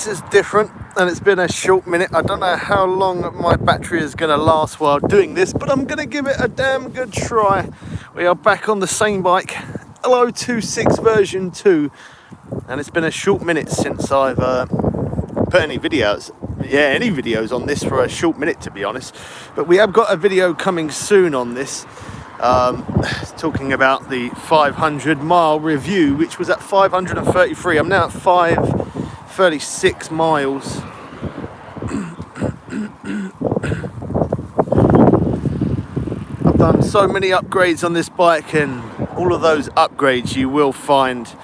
this is different and it's been a short minute. I don't know how long my battery is going to last while doing this, but I'm going to give it a damn good try. We are back on the Samebike L026 version 2, and it's been a short minute since I've put any videos. Yeah, any videos on this for a short minute, to be honest. But we have got a video coming soon on this, talking about the 500-mile review, which was at 533. I'm now at 536 miles. I've done so many upgrades on this bike, and all of those upgrades you will find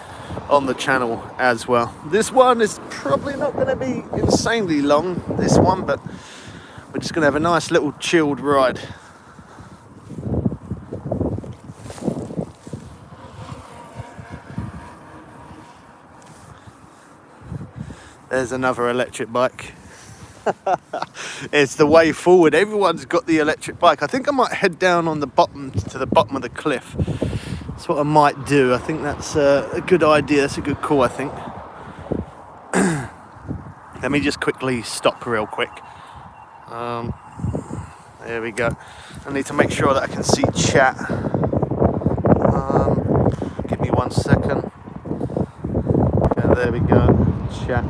on the channel as well. This one is probably not going to be insanely long, this one, but we're just going to have a nice little chilled ride. There's another electric bike. It's the way forward. Everyone's got the electric bike. I think I might head down on the bottom to the bottom of the cliff. That's what I might do. I think that's a good idea. That's a good call, I think. Let me just quickly stop real quick. There we go. I need to make sure that I can see chat. Give me 1 second. Yeah, there we go. Chat.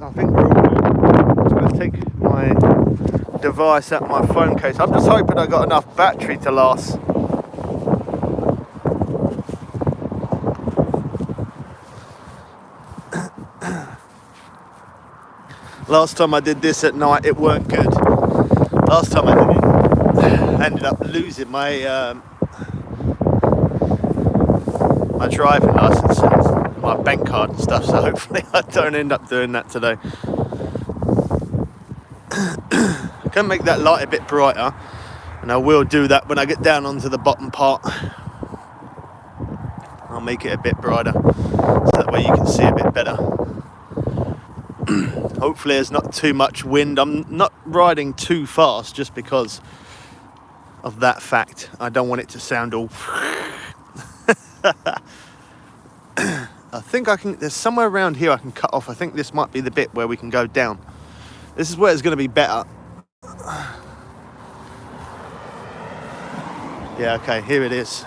I think we're all good. I'm just going to take my device out my phone case. I'm just hoping I got enough battery to last. Last time I did this at night, it weren't good. Last time I did it, I ended up losing my my driving license, my bank card and stuff, so hopefully I don't end up doing that today. I can make that light a bit brighter, and I will do that when I get down onto the bottom part. I'll make it a bit brighter, so that way you can see a bit better. Hopefully there's not too much wind. I'm not riding too fast just because of that fact. I don't want it to sound all... I think I can, there's somewhere around here I can cut off. I think this might be the bit where we can go down. This is where it's going to be better. Yeah, okay, here it is.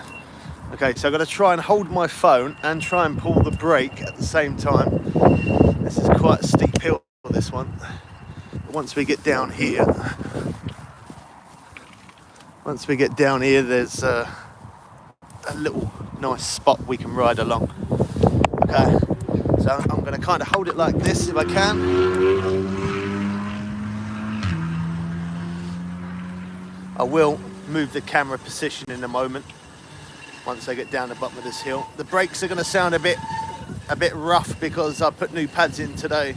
Okay, so I've got to try and hold my phone and try and pull the brake at the same time. This is quite a steep hill, this one. But once we get down here, there's a little nice spot we can ride along. Okay, so I'm going to kind of hold it like this if I can. I will move the camera position in a moment once I get down the bottom of this hill. The brakes are going to sound a bit rough because I put new pads in today.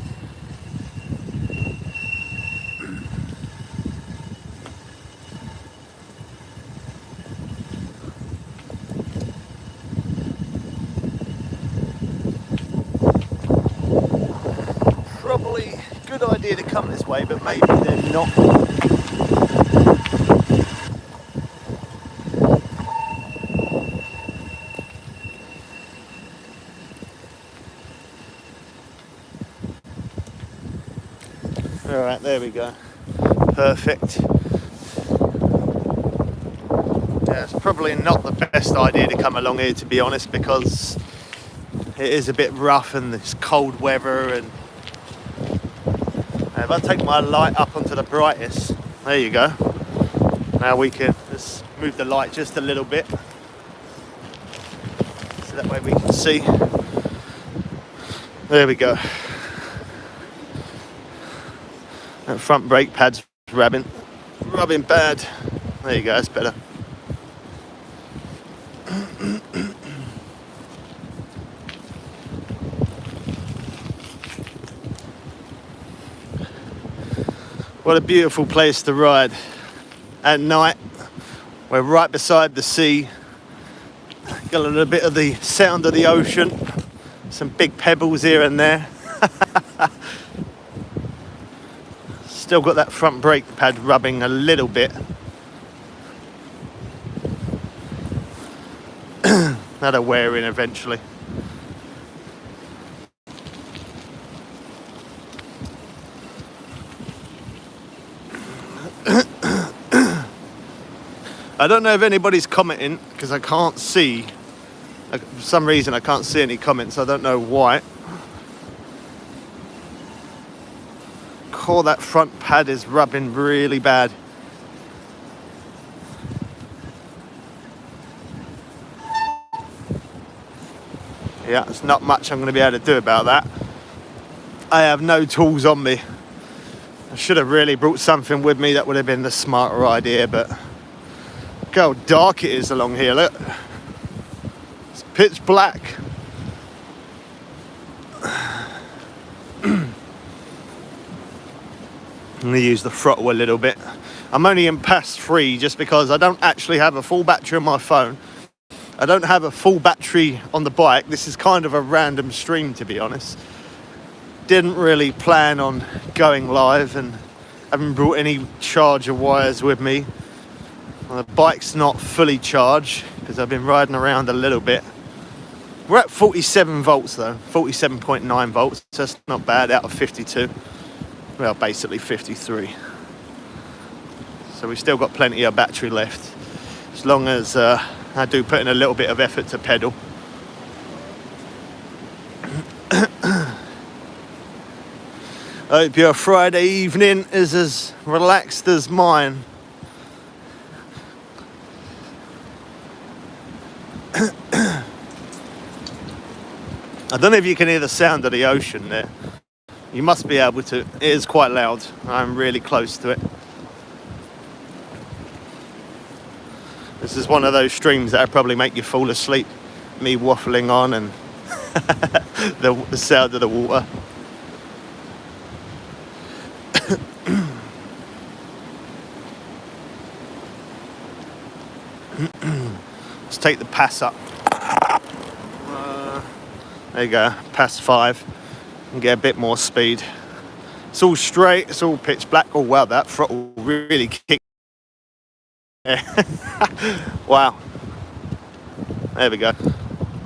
Probably a good idea to come this way, but maybe they're not. Alright, there we go. Perfect. Yeah, it's probably not the best idea to come along here, to be honest, because it is a bit rough and it's cold weather, and if I take my light up onto the brightest, there you go. Now we can just move the light just a little bit, so that way we can see. There we go. That front brake pad's rubbing bad. There you go, that's better. What a beautiful place to ride at night. We're right beside the sea. Got a little bit of the sound of the ocean. Some big pebbles here and there. Still got that front brake pad rubbing a little bit. That'll wear in eventually. I don't know if anybody's commenting because I can't see. For some reason I can't see any comments. I don't know why. Oh, that front pad is rubbing really bad. Yeah, there's not much I'm going to be able to do about that. I have no tools on me. I should have really brought something with me. That would have been the smarter idea, but look how dark it is along here, look. It's pitch black. I'm going to use the throttle a little bit. I'm only in past 3 just because I don't actually have a full battery on my phone. I don't have a full battery on the bike. This is kind of a random stream, to be honest. Didn't really plan on going live and haven't brought any charger wires with me. The bike's not fully charged because I've been riding around a little bit. We're at 47 volts though, 47.9 volts. So that's not bad out of 52. Well, basically 53. So we've still got plenty of battery left. As long as I do put in a little bit of effort to pedal. I hope your Friday evening is as relaxed as mine. I don't know if you can hear the sound of the ocean there. You must be able to. It is quite loud. I'm really close to it. This is one of those streams that probably make you fall asleep. Me waffling on and the sound of the water. Let's take the pass up. There you go, pass 5. And get a bit more speed. It's all straight, it's all pitch black. Oh wow, that throttle really kicked. Wow. There we go.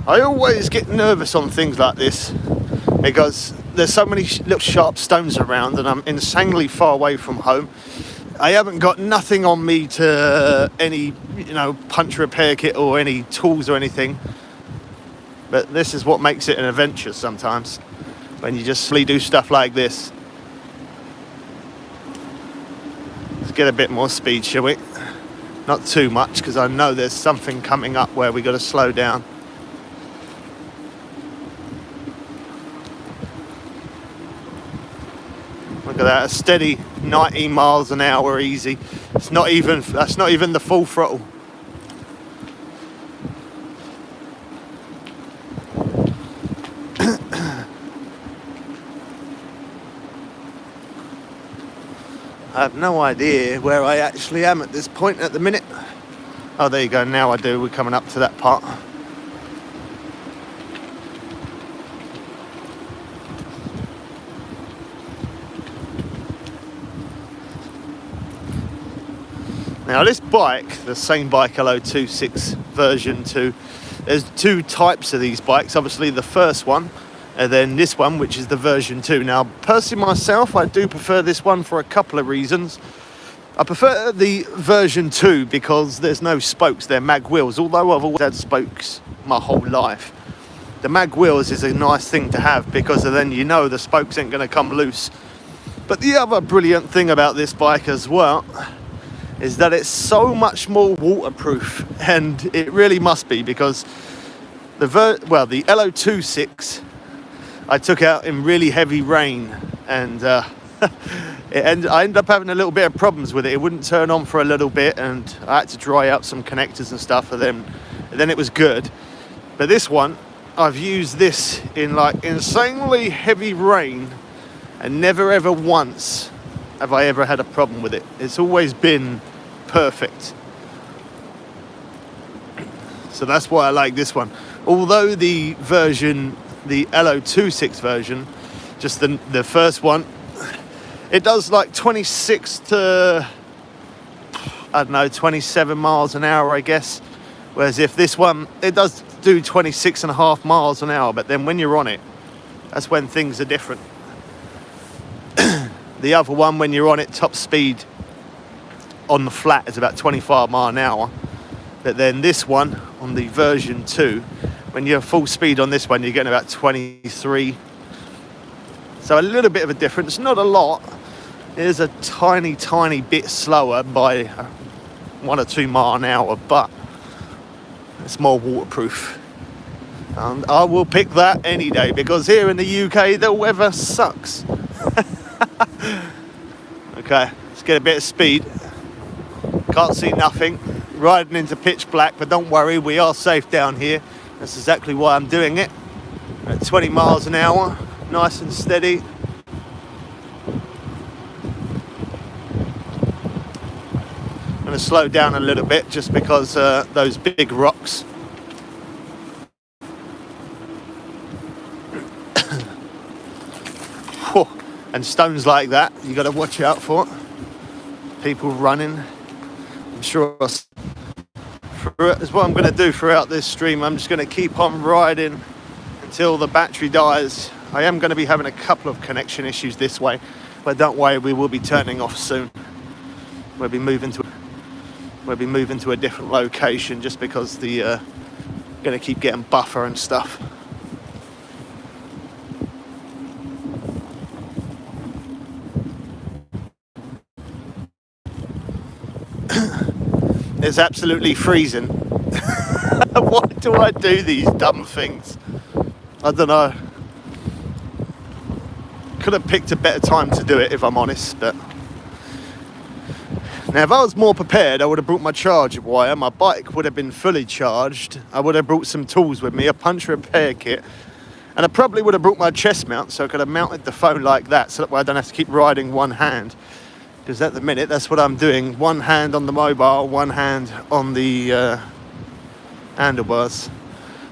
I always get nervous on things like this because there's so many little sharp stones around and I'm insanely far away from home. I haven't got nothing on me to any, punch repair kit or any tools or anything. But this is what makes it an adventure sometimes, when you just do stuff like this. Let's get a bit more speed, shall we? Not too much, because I know there's something coming up where we got to slow down. Look at that, a steady 90 miles an hour easy. That's not even the full throttle. I have no idea where I actually am at this point at the minute. Oh, there you go, now I do. We're coming up to that part. Now this bike, the Samebike L026 version 2, there's 2 types of these bikes. Obviously the first one, and then this one, which is the version 2. Now, personally myself, I do prefer this one for a couple of reasons. I prefer the version 2 because there's no spokes, they're mag wheels. Although I've always had spokes my whole life, the mag wheels is a nice thing to have because then the spokes ain't going to come loose. But the other brilliant thing about this bike as well is that it's so much more waterproof, and it really must be, because the L026 I took out in really heavy rain, and I ended up having a little bit of problems with it. It wouldn't turn on for a little bit, and I had to dry out some connectors and stuff, and then it was good. But this one, I've used this in like insanely heavy rain, and never ever once have I ever had a problem with it. It's always been perfect. So that's why I like this one. Although the L026 version, just the first one, it does like 26 to, 27 miles an hour, I guess. Whereas if this one, it does do 26.5 miles an hour, but then when you're on it, that's when things are different. The other one, when you're on it, top speed on the flat is about 25 miles an hour. But then this one, on the version 2, when you're full speed on this one, you're getting about 23. So a little bit of a difference, not a lot. It is a tiny, tiny bit slower by 1 or 2 miles an hour, but it's more waterproof. And I will pick that any day, because here in the UK, the weather sucks. Okay, let's get a bit of speed. Can't see nothing. Riding into pitch black, but don't worry, we are safe down here. That's exactly why I'm doing it. At 20 miles an hour, nice and steady. I'm going to slow down a little bit just because those big rocks. And stones like that, you got to watch out for. People running. I'm sure that's what I'm going to do throughout this stream. I'm just going to keep on riding until the battery dies. I am going to be having a couple of connection issues this way, but don't worry, we will be turning off soon. We'll be moving to a different location just because the going to keep getting buffer and stuff. It's absolutely freezing. Why do I do these dumb things? I don't know. Could have picked a better time to do it, if I'm honest, but now if I was more prepared, I would have brought my charger wire. My bike would have been fully charged. I would have brought some tools with me, a punch repair kit, and I probably would have brought my chest mount so I could have mounted the phone like that, so that way I don't have to keep riding one hand. Because at the minute, that's what I'm doing. One hand on the mobile, one hand on the handlebars.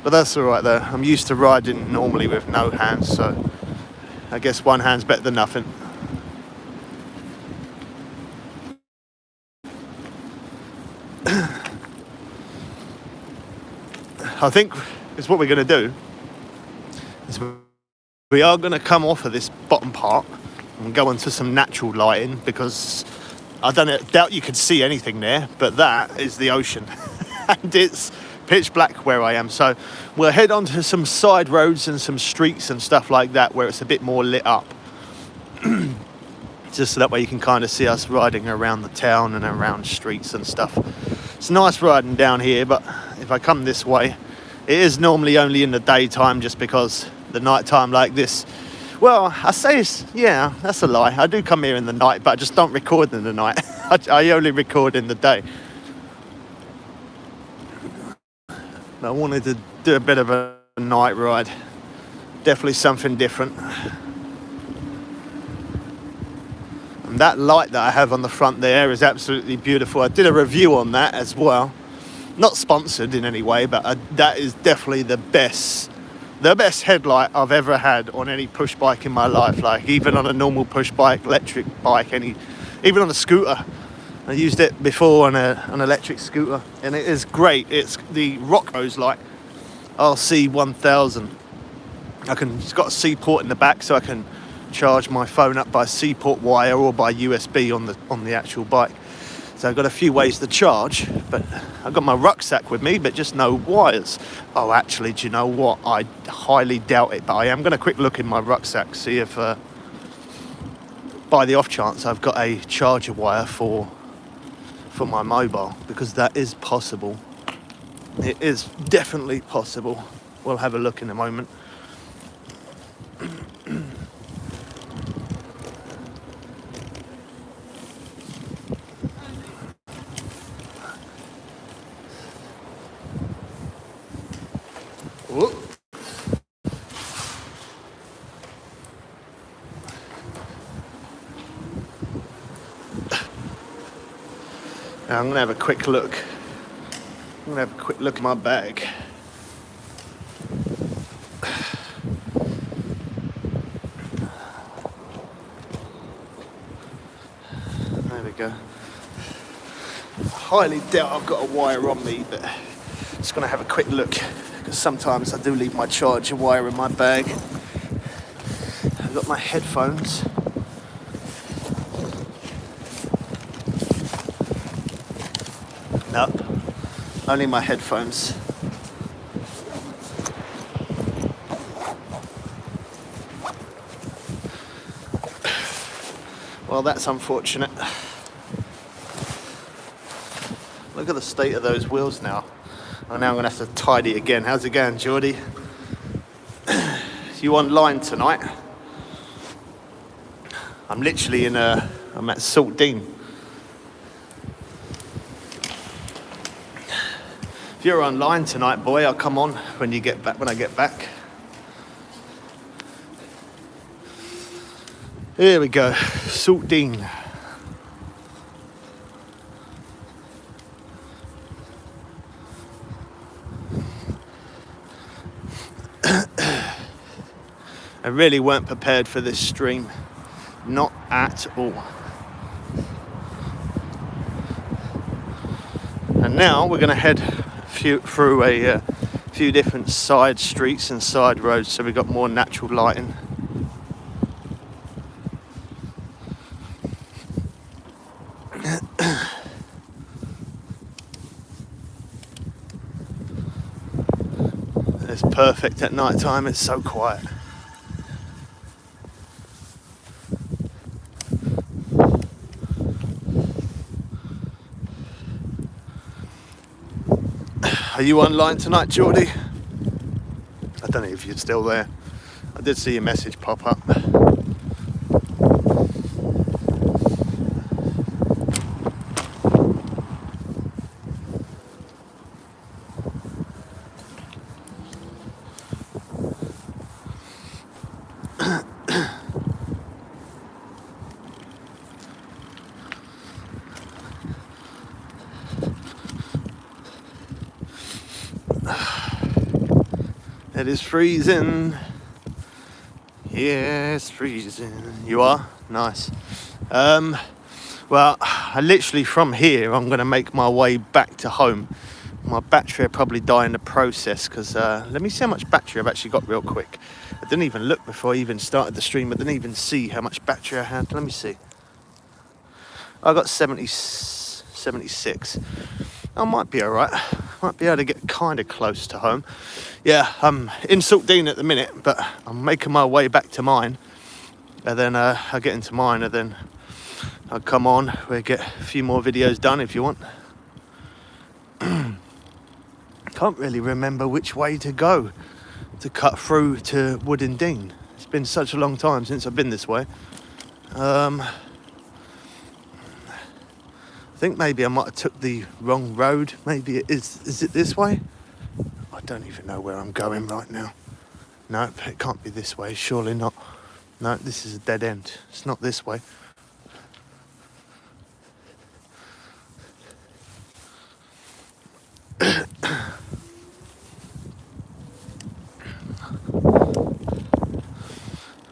But that's all right though. I'm used to riding normally with no hands, so I guess one hand's better than nothing. I think is what we're going to do is we are going to come off of this bottom part and go into some natural lighting, because I doubt you could see anything there, but that is the ocean. And it's pitch black where I am, so we'll head on to some side roads and some streets and stuff like that where it's a bit more lit up. Just so that way you can kind of see us riding around the town and around streets and stuff. It's nice riding down here, but if I come this way, it is normally only in the daytime, just because the night time like this, well, I say it's, yeah, that's a lie. I do come here in the night, but I just don't record in the night. I only record in the day. I wanted to do a bit of a night ride. Definitely something different. And that light that I have on the front there is absolutely beautiful. I did a review on that as well. Not sponsored in any way, but that is definitely the best headlight I've ever had on any push bike in my life. Like even on a normal push bike, electric bike, even on a scooter. I used it before on an electric scooter, and it is great. It's the Rockrose light, RC1000. It's got a C port in the back, so I can charge my phone up by C port wire or by USB on the actual bike. So I've got a few ways to charge, but I've got my rucksack with me, but just no wires. Oh, actually, do you know what? I highly doubt it, but I am going to quick look in my rucksack, see if by the off chance I've got a charger wire for my mobile, because that is possible. It is definitely possible. We'll have a look in a moment. Now I'm going to have a quick look. I'm going to have a quick look at my bag. There we go. Highly doubt I've got a wire on me, but just going to have a quick look, because sometimes I do leave my charger wire in my bag. I've got my headphones. Up. Only my headphones. Well, that's unfortunate. Look at the state of those wheels now. Oh, now I'm gonna have to tidy again. How's it going, Geordie? You online tonight? I'm literally I'm at Saltdean. If you're online tonight, boy, I'll come on when you get back. When I get back. Here we go, Saltdean. I really weren't prepared for this stream, not at all. And now we're going to head through a few different side streets and side roads, so we've got more natural lighting. It's perfect at night time, it's so quiet. Are you online tonight, Geordie? I don't know if you're still there. I did see your message pop up. It is freezing. Yeah, it's freezing. You are? Nice. Well, I literally from here, I'm going to make my way back to home. My battery will probably die in the process because let me see how much battery I've actually got real quick. I didn't even look before I even started the stream. I didn't even see how much battery I had. Let me see. I got 76. I might be alright. Might be able to get kind of close to home. Yeah, I'm in Saltdean at the minute, but I'm making my way back to mine. And then I'll get into mine and then I'll come on. We'll get a few more videos done if you want. Can't really remember which way to go to cut through to Woodend Dean. It's been such a long time since I've been this way. I think maybe I might have took the wrong road. Maybe it is it this way? I don't even know where I'm going right now. No, it can't be this way, surely not. No, this is a dead end. It's not this way. I'm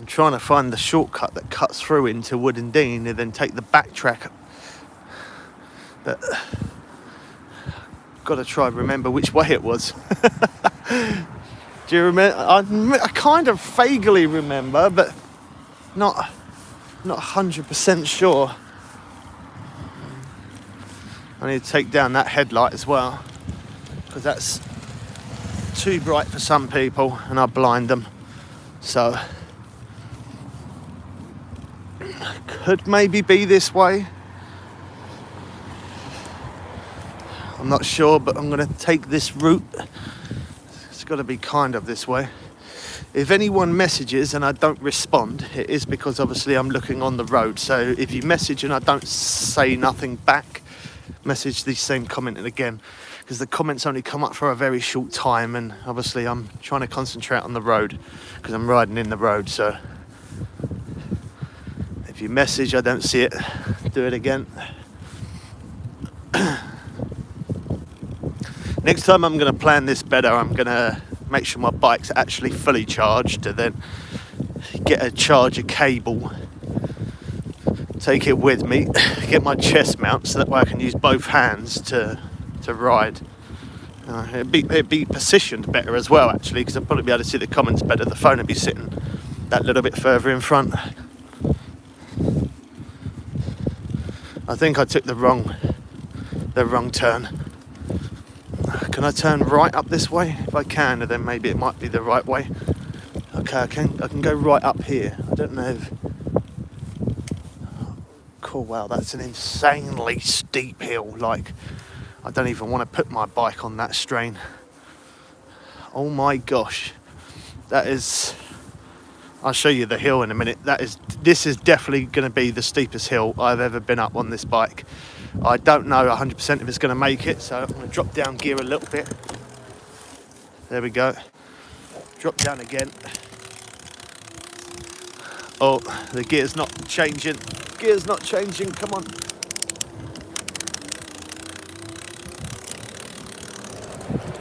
trying to find the shortcut that cuts through into Woodend Dean and then take the backtrack. But got to try and remember which way it was. Do you remember? I kind of vaguely remember, but not 100% sure. I need to take down that headlight as well because that's too bright for some people and I blind them. So could maybe be this way. I'm not sure, but I'm going to take this route. It's got to be kind of this way. If anyone messages and I don't respond, it is because obviously I'm looking on the road. So if you message and I don't say nothing back, message the same comment again, because the comments only come up for a very short time, and obviously I'm trying to concentrate on the road because I'm riding in the road. So if you message, I don't see it, do it again. Next time I'm going to plan this better. I'm going to make sure my bike's actually fully charged and then get a charger cable, take it with me, get my chest mount so that way I can use both hands to ride. It'd be positioned better as well actually, because I'll probably be able to see the comments better. The phone would be sitting that little bit further in front. I think I took the wrong turn. Can I turn right up this way? If I can, then maybe it might be the right way. Okay, I can go right up here. I don't know if... Cool, wow, that's an insanely steep hill. Like, I don't even want to put my bike on that strain. Oh my gosh. That is... I'll show you the hill in a minute. This is definitely going to be the steepest hill I've ever been up on this bike. I don't know 100% if it's going to make it, so I'm going to drop down gear a little bit. There we go. Drop down again. Oh, the gear's not changing. Gear's not changing, come on.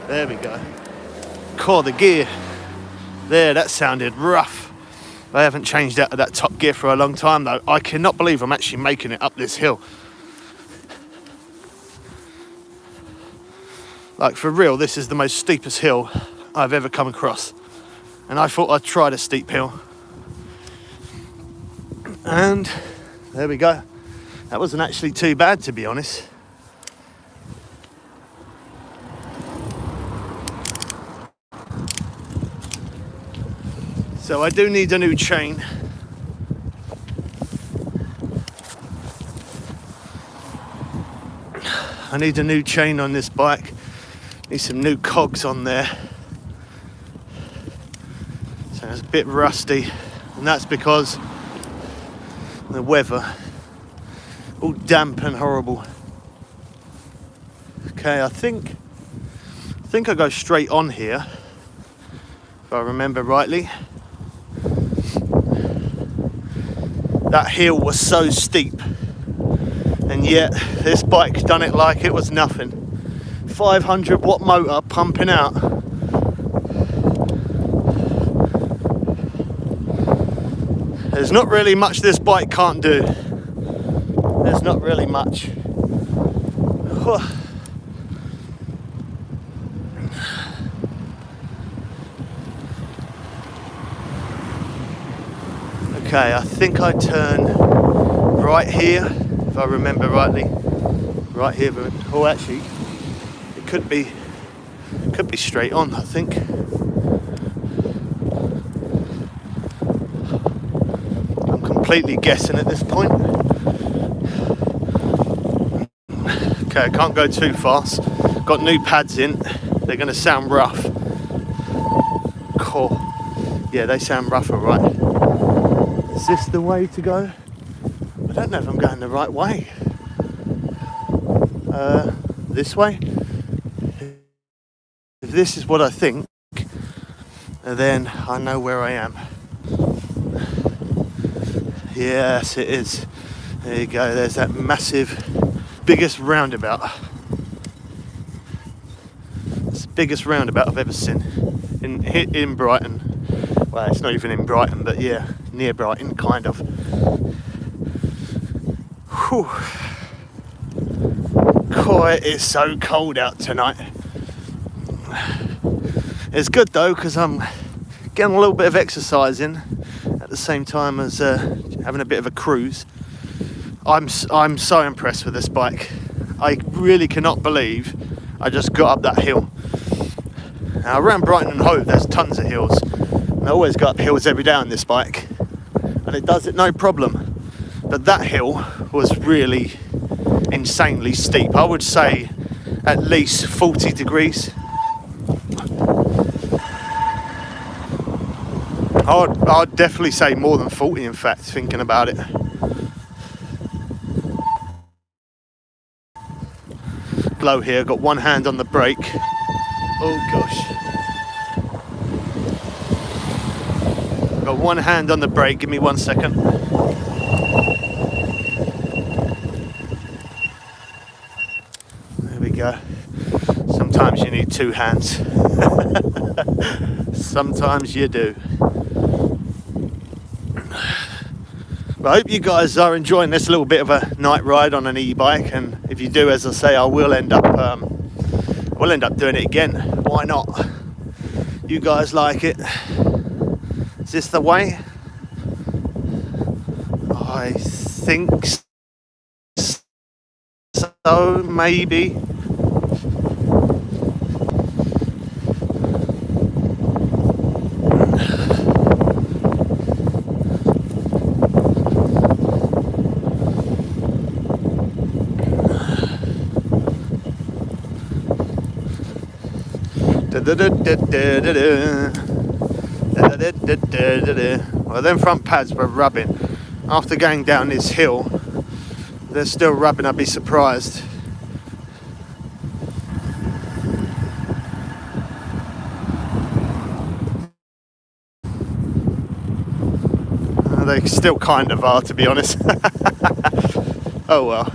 There we go. Cool, the gear. There, that sounded rough. I haven't changed out of that top gear for a long time though. I cannot believe I'm actually making it up this hill. Like, for real, this is the most steepest hill I've ever come across. And I thought I'd try the steep hill. And there we go. That wasn't actually too bad, to be honest. So I do need a new chain. I need a new chain on this bike. Need some new cogs on there. So it's a bit rusty, and that's because the weather, all damp and horrible. Okay, I think I go straight on here, if I remember rightly. That hill was so steep, and yet this bike done it like it was nothing. 500 watt motor pumping out. There's not really much this bike can't do. There's not really much. Okay, I think I turn right here, if I remember rightly. Right here, but oh, actually, it could be straight on, I think. I'm completely guessing at this point. Okay, I can't go too fast. Got new pads in. They're going to sound rough. Cool. Yeah, they sound rough, all right. Is this the way to go? I don't know if I'm going the right way. This way? If this is what I think, then I know where I am. Yes, it is. There you go, there's that massive, biggest roundabout. It's the biggest roundabout I've ever seen in Brighton. Well, it's not even in Brighton, but yeah, near Brighton, kind of. Whew. God, it is so cold out tonight. It's good though, because I'm getting a little bit of exercise in at the same time as having a bit of a cruise. I'm so impressed with this bike. I really cannot believe I just got up that hill. Now, around Brighton and Hove, there's tons of hills. And I always go up hills every day on this bike, and it does it no problem. But that hill was really insanely steep. I would say at least 40 degrees. I'd definitely say more than 40, in fact, thinking about it. Low here, got one hand on the brake. Oh gosh. Got one hand on the brake, give me 1 second. There we go. Sometimes you need two hands. Sometimes you do. But I hope you guys are enjoying this little bit of a night ride on an e-bike, and if you do, as I say, I will end up doing it again. Why not? You guys like it? Is this the way? I think so, maybe. Well, them front pads were rubbing. After going down this hill, they're still rubbing. I'd be surprised. They still kind of are, to be honest. Oh well.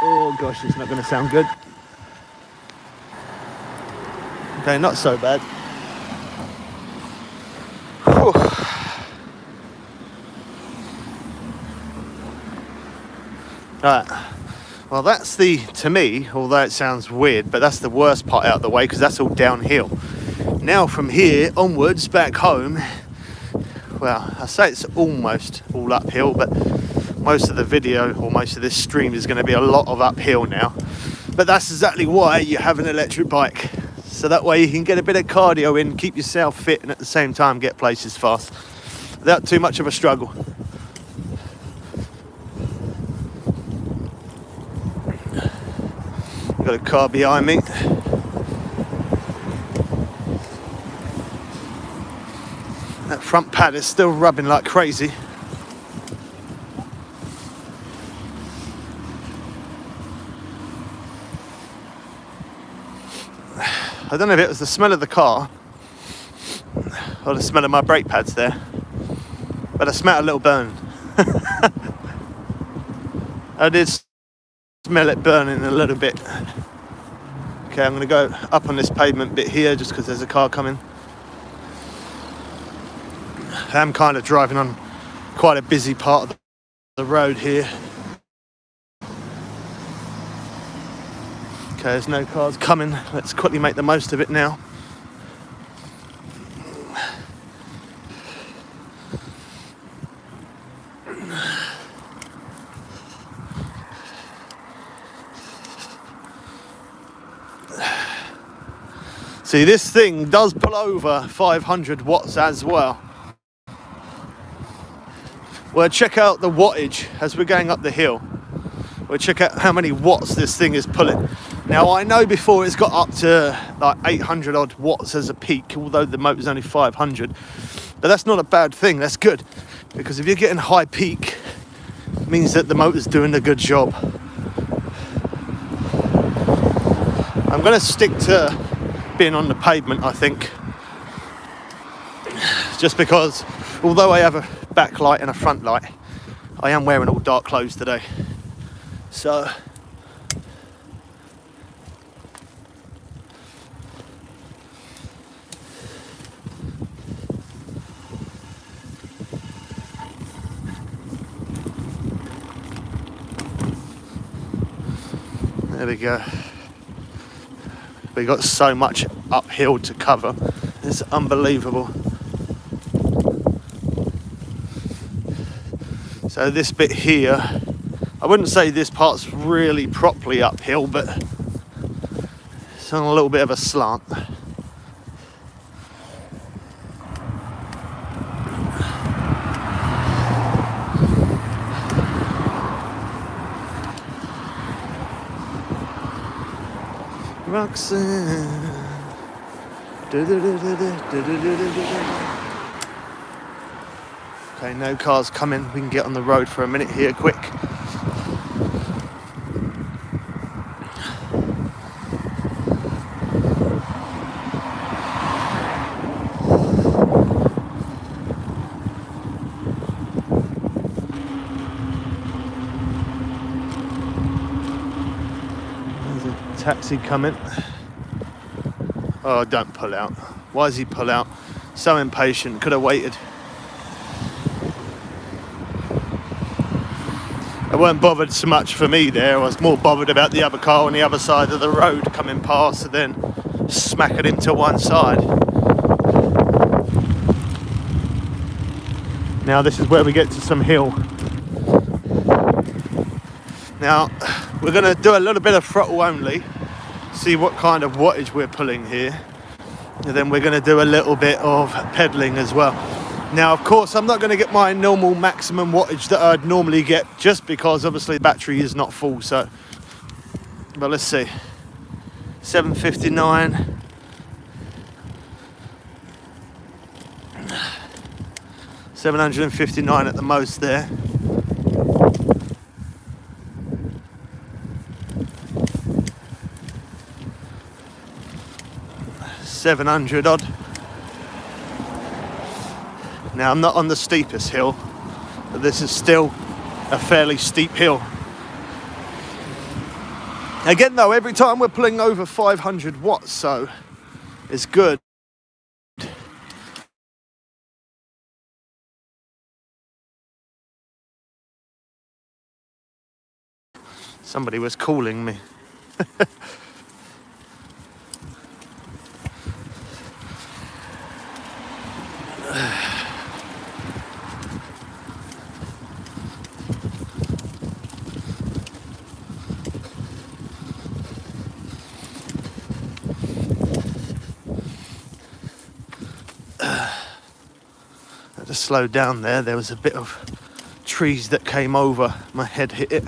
Oh gosh, it's not going to sound good. Okay, not so bad. Whew. Right, well that's to me, although it sounds weird, but that's the worst part out of the way because that's all downhill. Now from here onwards back home, well, I say it's almost all uphill, but most of the video or most of this stream is going to be a lot of uphill now. But that's exactly why you have an electric bike. So that way you can get a bit of cardio in, keep yourself fit, and at the same time get places fast without too much of a struggle. Got a car behind me. That front pad is still rubbing like crazy. I don't know if it was the smell of the car or the smell of my brake pads there, but I smelled a little burn. I did smell it burning a little bit. Okay, I'm going to go up on this pavement bit here just because there's a car coming. I'm kind of driving on quite a busy part of the road here. Okay, there's no cars coming. Let's quickly make the most of it now. See, this thing does pull over 500 watts as well. We'll check out the wattage as we're going up the hill. We'll check out how many watts this thing is pulling. Now, I know before it's got up to like 800 odd watts as a peak, although the motor's only 500. But that's not a bad thing, that's good. Because if you're getting high peak, it means that the motor's doing a good job. I'm going to stick to being on the pavement, I think. Just because, although I have a back light and a front light, I am wearing all dark clothes today. So there we go. We got so much uphill to cover. It's unbelievable. So this bit here, I wouldn't say this part's really properly uphill, but it's on a little bit of a slant. Roxanne. Okay, no cars coming. We can get on the road for a minute here, quick. There's a taxi coming. Oh, don't pull out. Why does he pull out? So impatient, could have waited. I weren't bothered so much for me there. I was more bothered about the other car on the other side of the road coming past and then smacking into one side. Now this is where we get to some hill. Now we're going to do a little bit of throttle only, see what kind of wattage we're pulling here, and then we're going to do a little bit of pedaling as well. Now of course I'm not going to get my normal maximum wattage that I'd normally get, just because obviously the battery is not full. So, but let's see, 759, 759 at the most there. 700 odd. Now I'm not on the steepest hill, but this is still a fairly steep hill. Again though, every time we're pulling over 500 watts, so it's good. Somebody was calling me. I just slowed down there. There was a bit of trees that came over. My head hit it.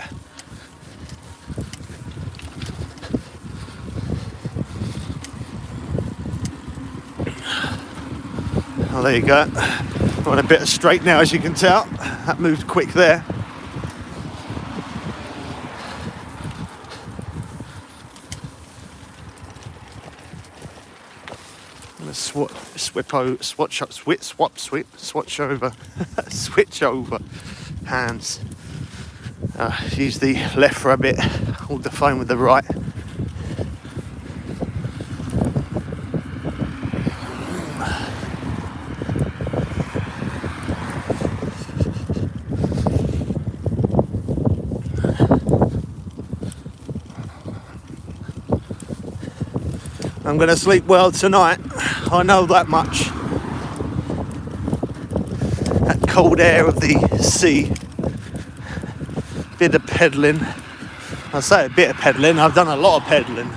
Oh, there you go. I'm on a bit of straight now, as you can tell. That moved quick there. I'm gonna switch over hands. Use the left for a bit, hold the phone with the right. I'm going to sleep well tonight, I know that much. That cold air of the sea. Bit of pedalling. I say a bit of pedalling, I've done a lot of pedalling.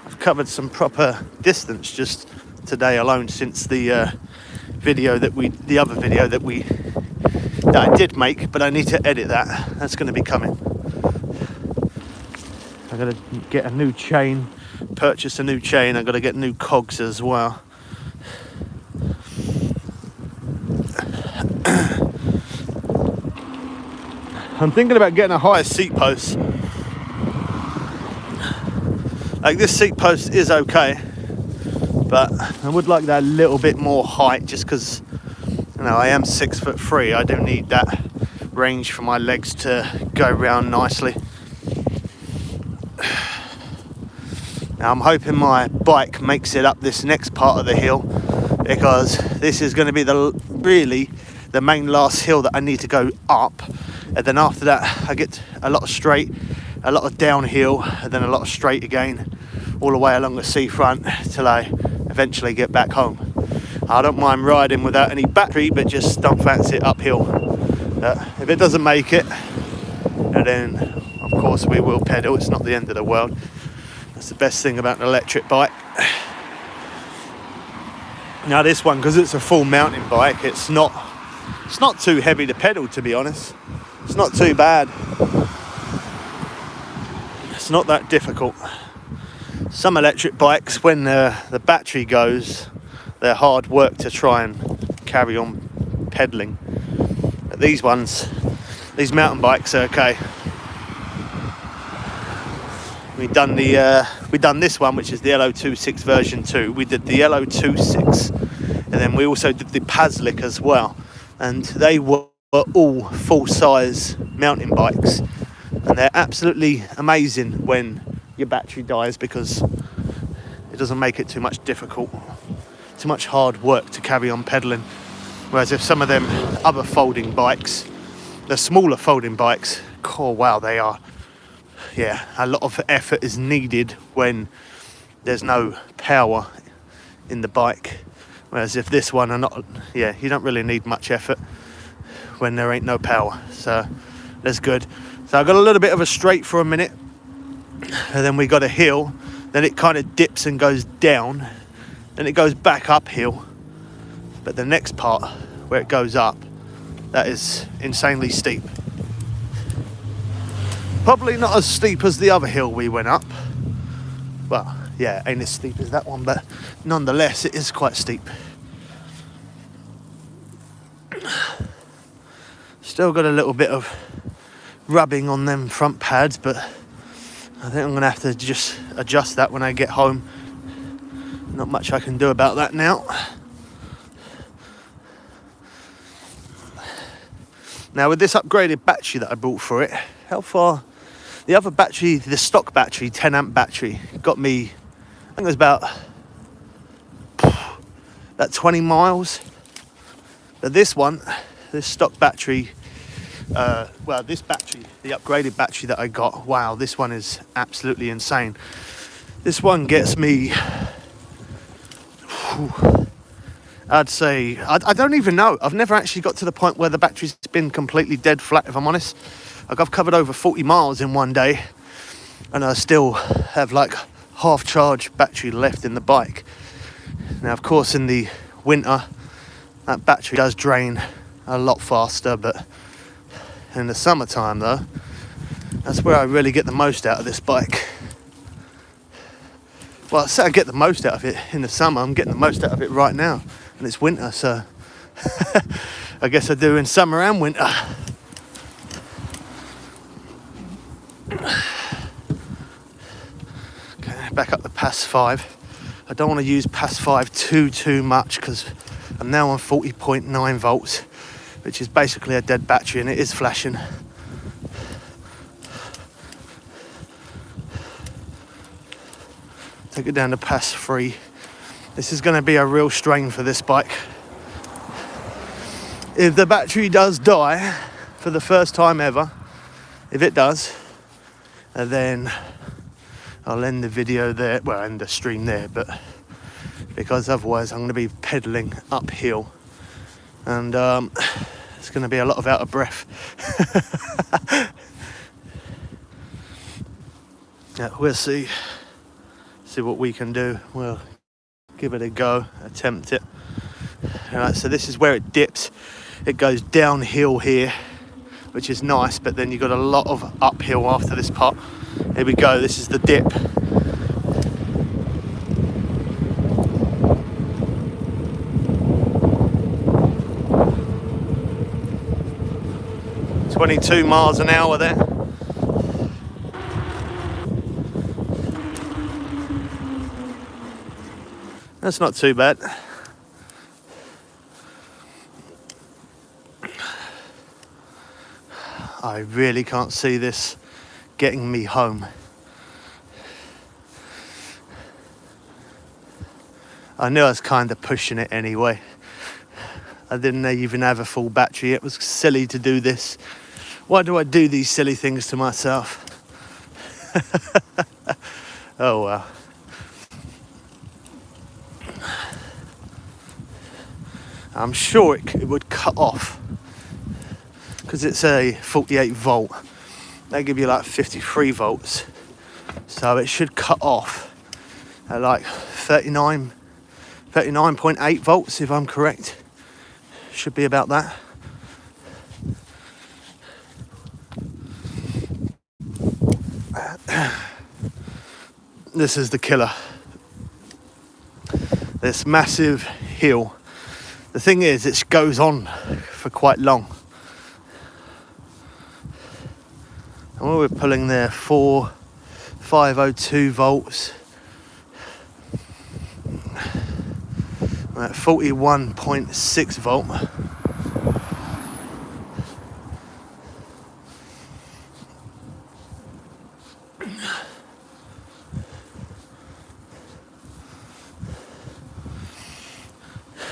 I've covered some proper distance just today alone, since the other video that I did make, but I need to edit that. That's going to be coming. I'm going to get a new chain. Purchase a new chain. I've got to get new cogs as well. I'm thinking about getting a higher seat post. Like, this seat post is okay, but I would like that little bit more height, just because, you know, I am 6'3". I do need that range for my legs to go round nicely. Now I'm hoping my bike makes it up this next part of the hill, because this is going to be really the main last hill that I need to go up, and then after that I get a lot of straight, a lot of downhill, and then a lot of straight again, all the way along the seafront till I eventually get back home. I don't mind riding without any battery, but just don't fancy it uphill. If it doesn't make it, then of course we will pedal. It's not the end of the world. That's the best thing about an electric bike. Now this one, because it's a full mountain bike, it's not too heavy to pedal, to be honest. It's not too bad. It's not that difficult. Some electric bikes, when the battery goes, they're hard work to try and carry on pedaling. But these mountain bikes are okay. We've done this one, which is the L026 version 2. We did the L026, and then we also did the Paslick as well. And they were all full-size mountain bikes, and they're absolutely amazing when your battery dies, because it doesn't make it too much hard work to carry on pedaling. Whereas if some of them other folding bikes, the smaller folding bikes, oh wow, they are. Yeah, a lot of effort is needed when there's no power in the bike. Whereas if this one are not, you don't really need much effort when there ain't no power. So that's good. So I got a little bit of a straight for a minute, and then we got a hill, then it kind of dips and goes down, then it goes back uphill. But the next part where it goes up, that is insanely steep. Probably not as steep as the other hill we went up. Well, yeah, ain't as steep as that one, but nonetheless it is quite steep. Still got a little bit of rubbing on them front pads, but I think I'm gonna have to just adjust that when I get home. Not much I can do about that now. Now with this upgraded battery that I bought for it, how far? The other battery, the stock battery, 10 amp battery, got me, I think it was about 20 miles. But this one, this stock battery, well, this battery, the upgraded battery that I got, wow, this one is absolutely insane. This one gets me, I'd say, I don't even know. I've never actually got to the point where the battery's been completely dead flat, if I'm honest. Like, I've covered over 40 miles in one day, and I still have like half charge battery left in the bike. Now, of course, in the winter, that battery does drain a lot faster, but in the summertime though, that's where I really get the most out of this bike. Well, I say I get the most out of it in the summer. I'm getting the most out of it right now, and it's winter, so I guess I do in summer and winter. Okay, back up the Pass 5. I don't want to use Pass 5 too much, because I'm now on 40.9 volts, which is basically a dead battery, and it is flashing. Take it down to Pass 3. This is going to be a real strain for this bike. If the battery does die for the first time ever, if it does, then I'll end the video there, well, end the stream there, but because otherwise I'm going to be pedaling uphill, and it's going to be a lot of out of breath. Yeah, we'll see what we can do. We'll give it a go, attempt it. Alright, so this is where it dips. It goes downhill here, which is nice, but then you've got a lot of uphill after this part. Here we go, this is the dip. "22 miles an hour there. That's not too bad. I really can't see this getting me home. I knew I was kind of pushing it anyway. I didn't even have a full battery. It was silly to do this. Why do I do these silly things to myself? Oh well. I'm sure it would cut off, because it's a 48 volt. They give you like 53 volts. So it should cut off at like 39.8 volts, if I'm correct. Should be about that. This is the killer. This massive hill. The thing is, it goes on for quite long. And what we're pulling there, 502 volts. We're at 41.6 volt.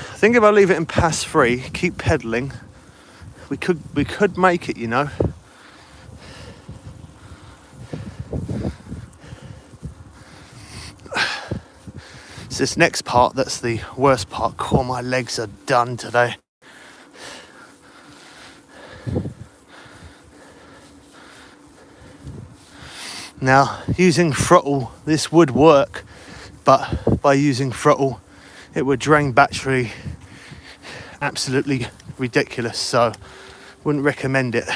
I think if I leave it in Pass 3, keep pedaling, we could make it, you know. It's this next part that's the worst part. Oh, my legs are done today. Now, using throttle, this would work, but by using throttle, it would drain battery absolutely ridiculous, so wouldn't recommend it.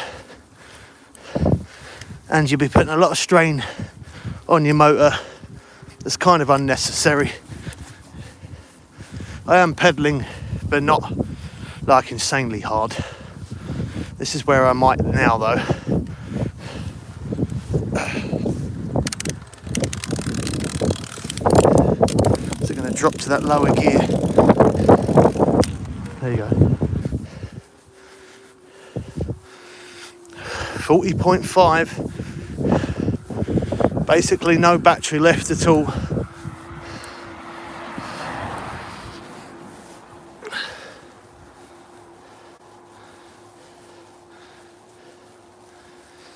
And you'll be putting a lot of strain on your motor that's kind of unnecessary. I am pedaling, but not like insanely hard. This is where I might now though. So going to drop to that lower gear. There you go. 40.5. Basically no battery left at all.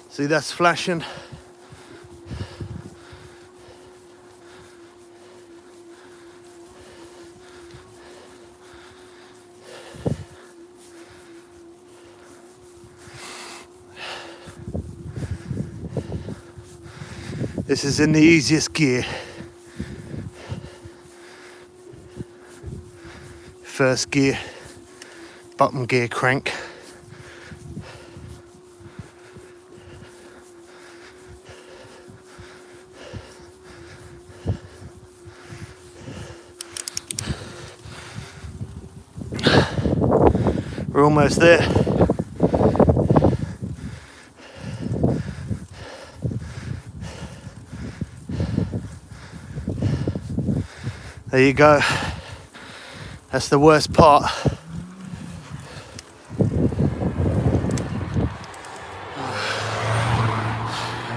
See, that's flashing. This is in the easiest gear. First gear, bottom gear crank. We're almost there. There you go. That's the worst part.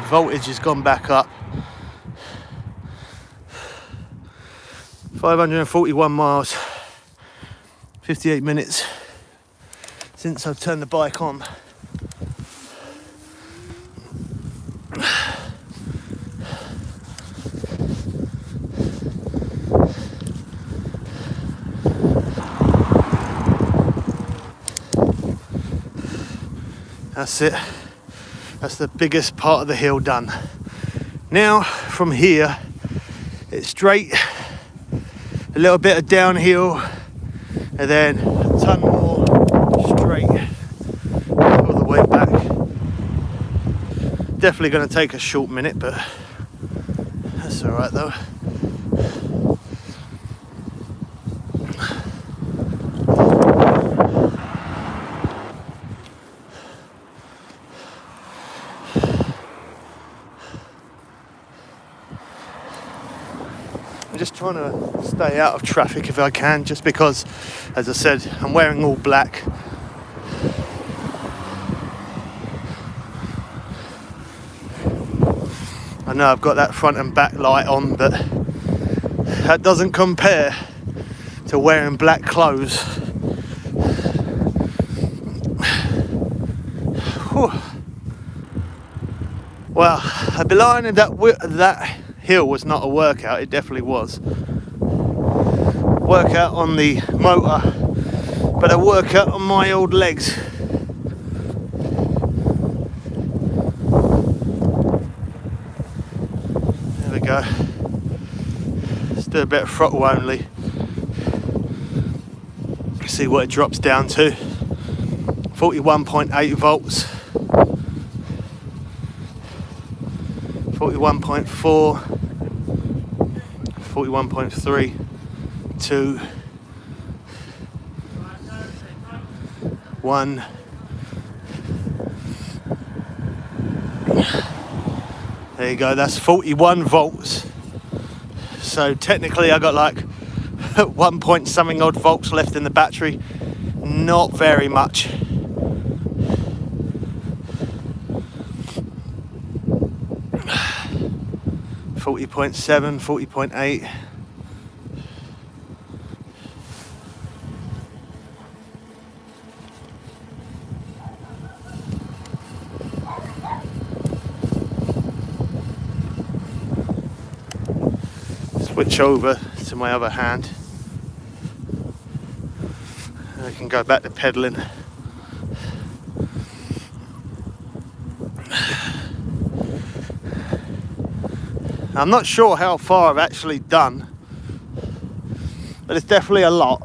Voltage has gone back up. 541 miles. 58 minutes since I've turned the bike on. That's it. That's the biggest part of the hill done. Now from here it's straight, a little bit of downhill, and then a ton more straight all the way back. Definitely going to take a short minute, but that's all right though. I'm just trying to stay out of traffic if I can, just because, as I said, I'm wearing all black. I know I've got that front and back light on, but that doesn't compare to wearing black clothes. Whew. Well, I'd be lying if that hill was not a workout. It definitely was. Workout on the motor, but a workout on my old legs. There we go. Let's do a bit of throttle only. See what it drops down to. 41.8 volts. 41.4. 41.3, 2, 1. There you go, that's 41 volts. So technically I got like 1 point something odd volts left in the battery. Not very much. .7, 40.8. Switch over to my other hand. And I can go back to pedaling. I'm not sure how far I've actually done, but it's definitely a lot.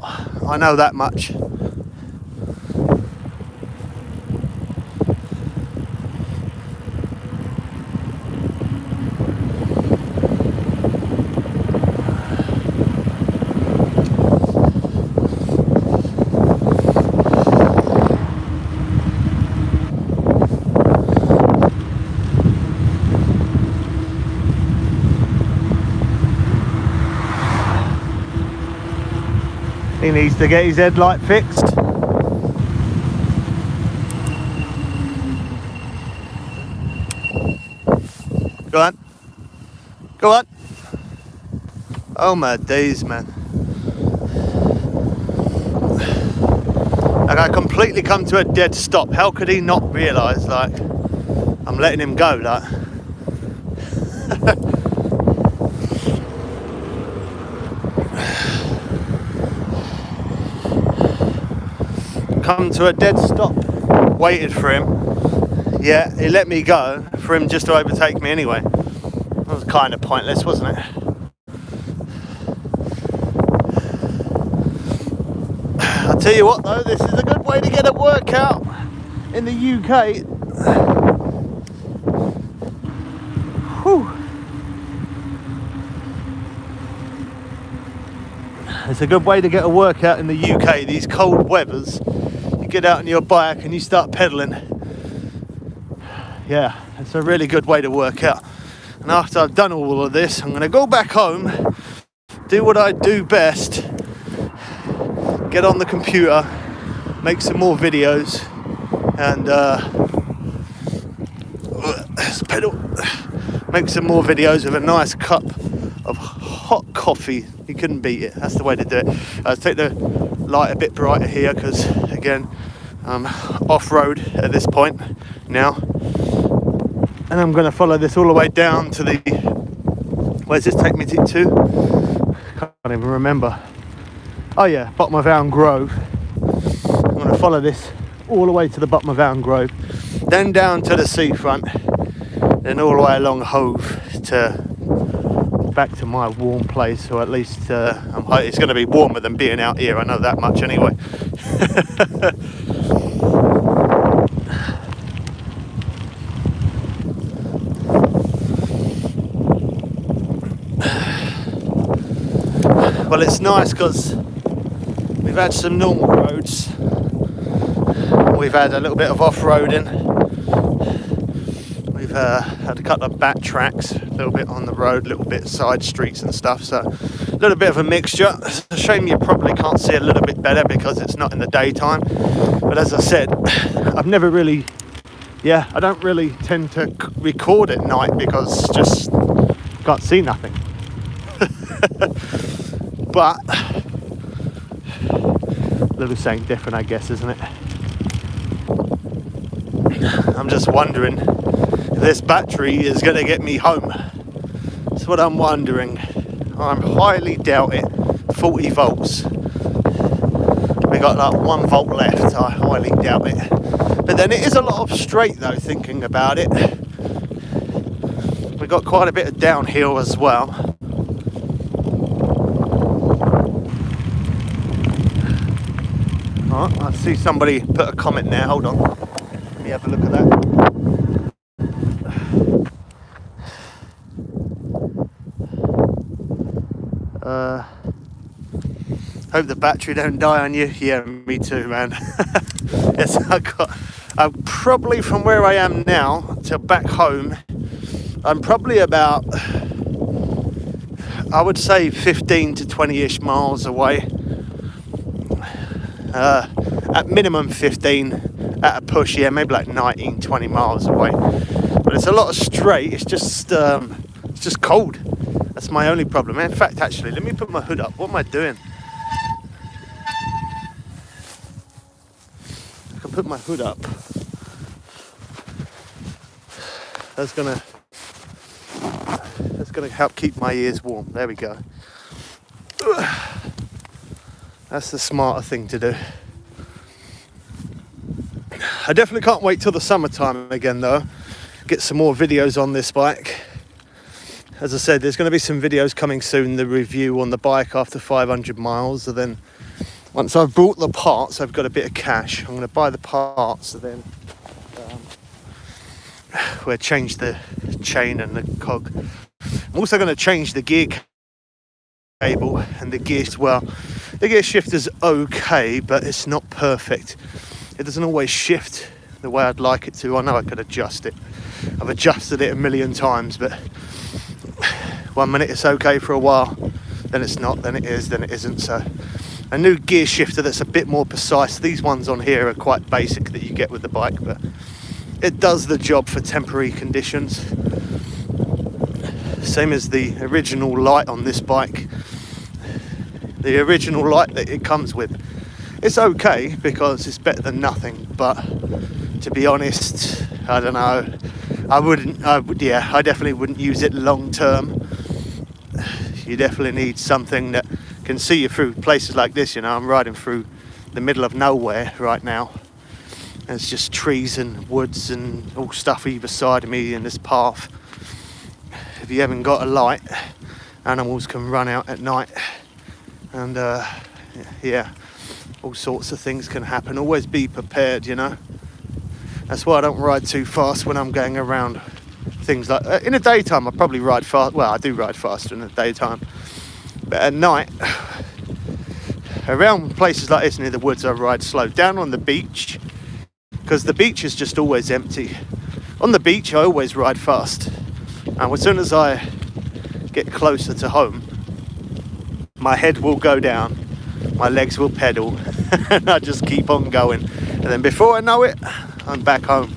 I know that much. He needs to get his headlight fixed. Go on. Go on. Oh my days, man. Like, I completely come to a dead stop. How could he not realise, like, I'm letting him go, like. Come to a dead stop. Waited for him. Yeah, he let me go for him just to overtake me anyway. That was kind of pointless, wasn't it? I'll tell you what though, this is a good way to get a workout in the UK. Whew. It's a good way to get a workout in the UK, these cold weathers. You get out on your bike and you start pedalling. Yeah, it's a really good way to work out. And after I've done all of this, I'm going to go back home, do what I do best, get on the computer, make some more videos, and pedal, make some more videos with a nice cup of hot coffee. You couldn't beat it. That's the way to do it. I'll take the light a bit brighter here because, again, I'm off-road at this point now. And I'm going to follow this all the way down to the... Where's this take me to? Can't even remember. Oh yeah, bottom of Elm Grove. I'm going to follow this all the way to the bottom of Elm Grove, then down to the seafront, then all the way along Hove to back to my warm place, or at least it's going to be warmer than being out here. I know that much anyway. Well, it's nice because we've had some normal roads, we've had a little bit of off-roading, we've had a couple of back tracks, a little bit on the road, a little bit side streets and stuff, so a little bit of a mixture. It's a shame you probably can't see a little bit better because it's not in the daytime, but as I said, I've never really, I don't really tend to record at night because just can't see nothing. But a little something different, I guess, isn't it? I'm just wondering if this battery is going to get me home. That's what I'm wondering. I highly doubt it. 40 volts. We got like 1 volt left. I highly doubt it. But then it is a lot of straight though, thinking about it. We got quite a bit of downhill as well. I see somebody put a comment there, hold on, let me have a look at that. Hope the battery don't die on you. Yeah, me too, man. Yes, I'm probably from where I am now to back home, I'm probably about, I would say 15 to 20-ish miles away. At minimum 15, at a push, yeah, maybe like 19, 20 miles away. But it's a lot of straight, it's just cold. That's my only problem. In fact, actually, let me put my hood up. What am I doing? I can put my hood up. That's gonna help keep my ears warm. There we go. That's the smarter thing to do. I definitely can't wait till the summertime again though. Get some more videos on this bike. as I said, there's going to be some videos coming soon, the review on the bike after 500 miles. And then once I've bought the parts, I've got a bit of cash, I'm going to buy the parts, and then we'll change the chain and the cog. I'm also going to change the gear cable and the gear as well. The gear shifter's okay, but it's not perfect. It doesn't always shift the way I'd like it to. I know I could adjust it. I've adjusted it a million times, but 1 minute it's okay for a while, then it's not, then it is, then it isn't. So a new gear shifter that's a bit more precise. These ones on here are quite basic that you get with the bike, but it does the job for temporary conditions. Same as the original light on this bike. The original light that it comes with, it's okay because it's better than nothing, but to be honest, I don't know, I definitely wouldn't use it long term. You definitely need something that can see you through places like this. You know, I'm riding through the middle of nowhere right now. And it's just trees and woods and all stuff either side of me in this path. If you haven't got a light, animals can run out at night, and yeah, all sorts of things can happen. Always be prepared, you know. That's why I don't ride too fast when I'm going around things like in the daytime. I probably ride fast. Well, I do ride faster in the daytime, but at night, around places like this near the woods, I ride slow. Down on the beach, because the beach is just always empty. On the beach, I always ride fast, and as soon as I get closer to home, my head will go down, my legs will pedal, and I just keep on going. And then before I know it, I'm back home.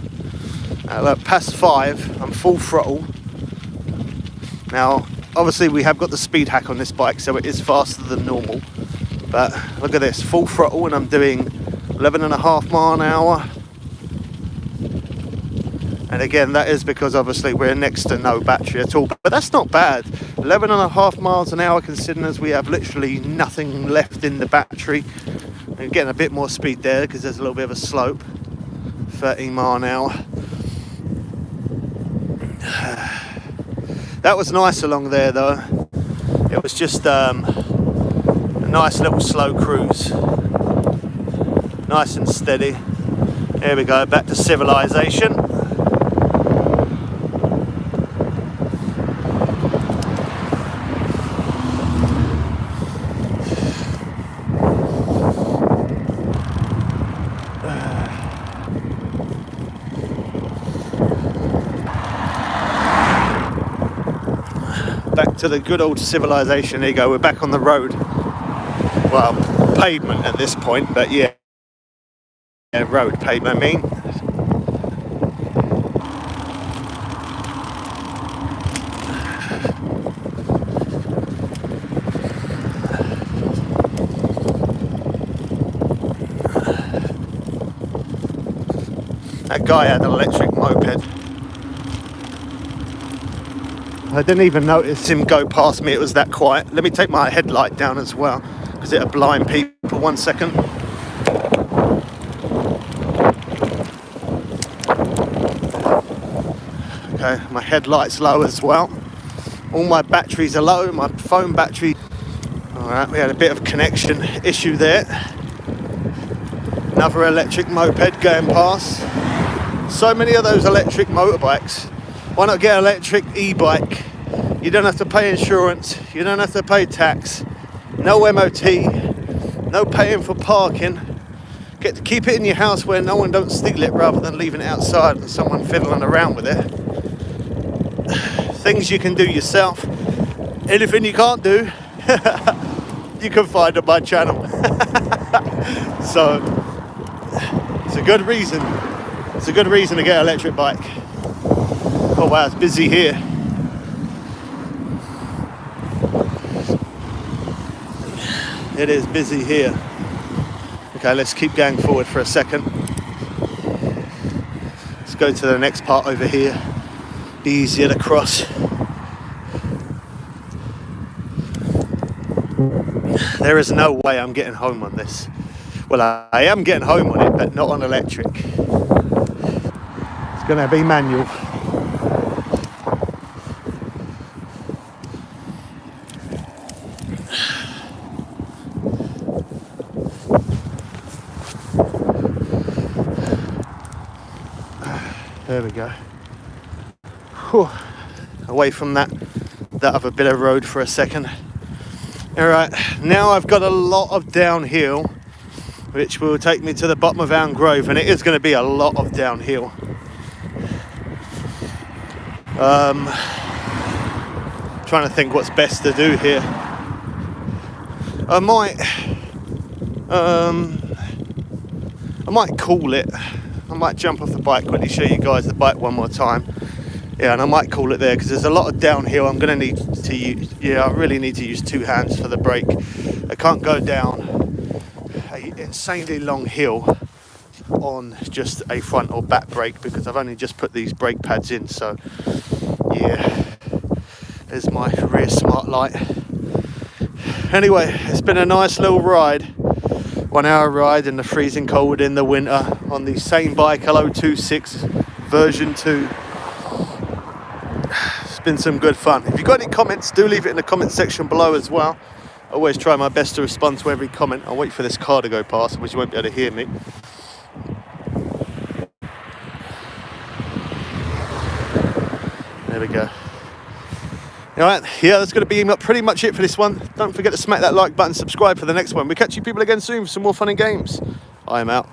Look, past 5, I'm full throttle. Now, obviously we have got the speed hack on this bike, so it is faster than normal. But look at this, full throttle, and I'm doing 11.5 mile an hour. And again, that is because obviously we're next to no battery at all. But that's not bad. 11.5 miles an hour, considering as we have literally nothing left in the battery. And getting a bit more speed there because there's a little bit of a slope. 13 mile an hour. That was nice along there though. It was just a nice little slow cruise. Nice and steady. Here we go, back to civilization. Back to the good old civilization. There you go, we're back on the road. Well, pavement at this point, but yeah, road pavement, I mean. That guy had an electric moped. I didn't even notice him go past me, it was that quiet. Let me take my headlight down as well, because it'll blind people. 1 second. Okay, my headlight's low as well. All my batteries are low, my phone battery. Alright, we had a bit of connection issue there. Another electric moped going past. So many of those electric motorbikes. Why not get an electric e-bike? You don't have to pay insurance, you don't have to pay tax, no MOT, no paying for parking. Get to keep it in your house where no one don't steal it rather than leaving it outside and someone fiddling around with it. Things you can do yourself. Anything you can't do, you can find on my channel. So, it's a good reason. It's a good reason to get an electric bike. Oh wow, it's busy here. It is busy here. Okay, let's keep going forward for a second. Let's go to the next part over here. Be easier to cross. There is no way I'm getting home on this. Well, I am getting home on it, but not on electric. It's going to be manual. There we go. Whew. Away from that other bit of road for a second. All right, now I've got a lot of downhill, which will take me to the bottom of Elm Grove, and it is going to be a lot of downhill. Trying to think what's best to do here. I might call it. I might jump off the bike, quickly show you guys the bike one more time. Yeah, and I might call it there because there's a lot of downhill. I'm going to need to use, I really need to use two hands for the brake. I can't go down an insanely long hill on just a front or back brake because I've only just put these brake pads in. So yeah, there's my rear smart light. Anyway, it's been a nice little ride. 1 hour ride in the freezing cold in the winter on the Samebike L026 version 2. It's been some good fun. If you've got any comments, do leave it in the comment section below as well. I always try my best to respond to every comment. I'll wait for this car to go past, which you won't be able to hear me. There we go. Alright, yeah, that's going to be pretty much it for this one. Don't forget to smack that like button, subscribe for the next one. We'll catch you people again soon for some more fun and games. I am out.